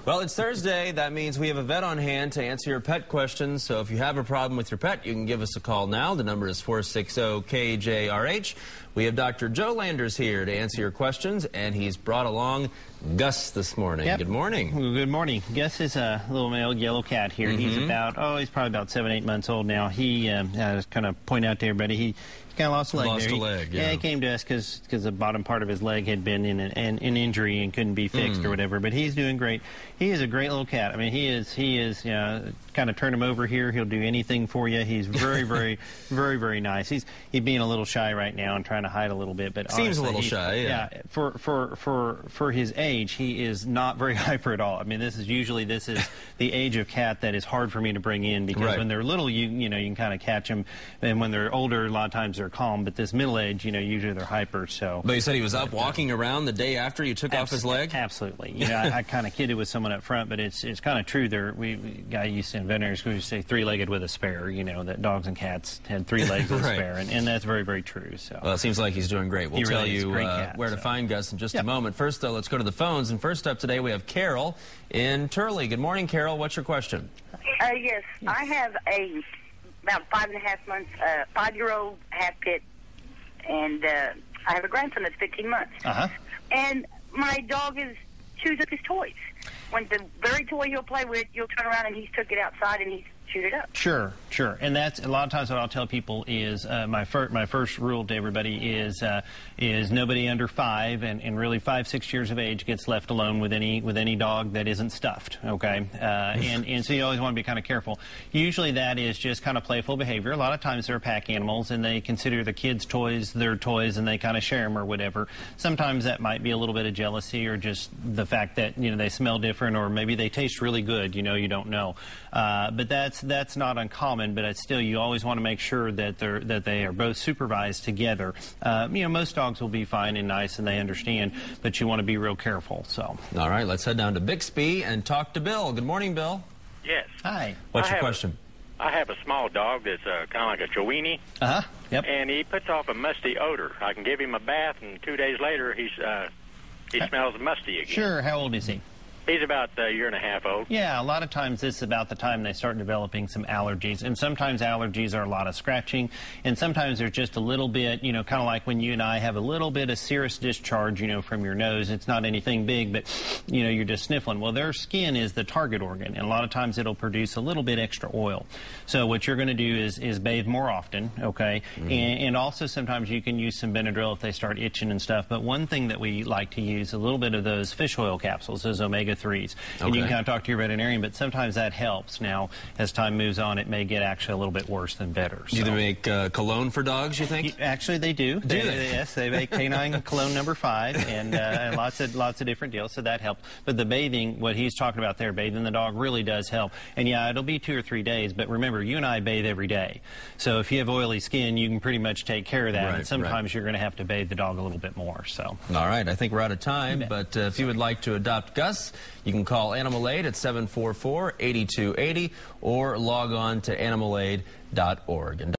Well, it's Thursday. That means we have a vet on hand to answer your pet questions. So if you have a problem with your pet, you can give us a call now. The number is 460-KJRH. We have Dr. Joe Landers here to answer your questions, and he's brought along Gus this morning. Yep. Good morning. Well, good morning. Gus is a little male yellow cat here. He's he's probably about 7-8 months old now. He, just kind of point out to everybody, he kind of lost a leg. Lost there. a leg, yeah. He came to us because the bottom part of his leg had been in an injury and couldn't be fixed or whatever. But he's doing great. He is a great little cat. I mean, he is. Kind of turn him over here. He'll do anything for you. He's very, very nice. He's being a little shy right now and trying to hide a little bit. But seems honestly, a little shy. Yeah. For his age, he is not very hyper at all. I mean, this is the age of cat that is hard for me to bring in because when they're little, you can kind of catch them, and when they're older, a lot of times they're calm. But this middle age, usually they're hyper. So. But you said he was up walking around the day after you took off his leg. Absolutely. I kind of kidded with someone up front, but it's kind of true. Guy used to in veterinary school used to say three-legged with a spare. That dogs and cats had 3 legs with a spare, and that's very true. So. Well, it seems like he's doing great. We'll tell you where to find Gus in just a moment. First, though, let's go to the phones. And first up today, we have Carol in Turley. Good morning, Carol. What's your question? Yes. I have about 5.5 months, 5-year-old half pit, and I have a grandson that's 15 months. And my dog chews up his toys. When the very toy he'll play with, you'll turn around and he's took it outside and he's chewed it up. Sure. And that's a lot of times what I'll tell people is my first rule to everybody is nobody under 5 and really 5-6 years of age gets left alone with any dog that isn't stuffed. Okay. And so you always want to be kind of careful. Usually that is just kind of playful behavior. A lot of times they're pack animals and they consider the kids' toys their toys and they kind of share them or whatever. Sometimes that might be a little bit of jealousy or just the fact that they smell different or maybe they taste really good. You don't know. But that's not uncommon, but still you always want to make sure that they are both supervised together. Most dogs will be fine and nice and they understand, but you want to be real careful. So. All right, let's head down to Bixby and talk to Bill. Good morning, Bill. Yes. Hi. What's your question? I have a small dog that's kind of like a Chiweenie. Yep. And he puts off a musty odor. I can give him a bath, and 2 days later he smells musty again. Sure. How old is he? He's about a year and a half old. Yeah, a lot of times this is about the time they start developing some allergies. And sometimes allergies are a lot of scratching. And sometimes there's just a little bit, kind of like when you and I have a little bit of serous discharge, from your nose. It's not anything big, but, you're just sniffling. Well, their skin is the target organ. And a lot of times it'll produce a little bit extra oil. So what you're going to do is bathe more often, okay? And also sometimes you can use some Benadryl if they start itching and stuff. But one thing that we like to use, a little bit of those fish oil capsules, those omega-3s. And you can kind of talk to your veterinarian, but sometimes that helps. Now, as time moves on, it may get actually a little bit worse than better. So. Do they make cologne for dogs, you think? Actually, they do. Do they? Yes, they make canine cologne number 5 and lots of different deals, so that helps. But the bathing, what he's talking about there, bathing the dog really does help. And yeah, it'll be 2 or 3 days, but remember, you and I bathe every day. So if you have oily skin, you can pretty much take care of that. And sometimes you're going to have to bathe the dog a little bit more. So. All right, I think we're out of time, but if you would like to adopt Gus, you can call Animal Aid at 744-8280 or log on to animalaid.org.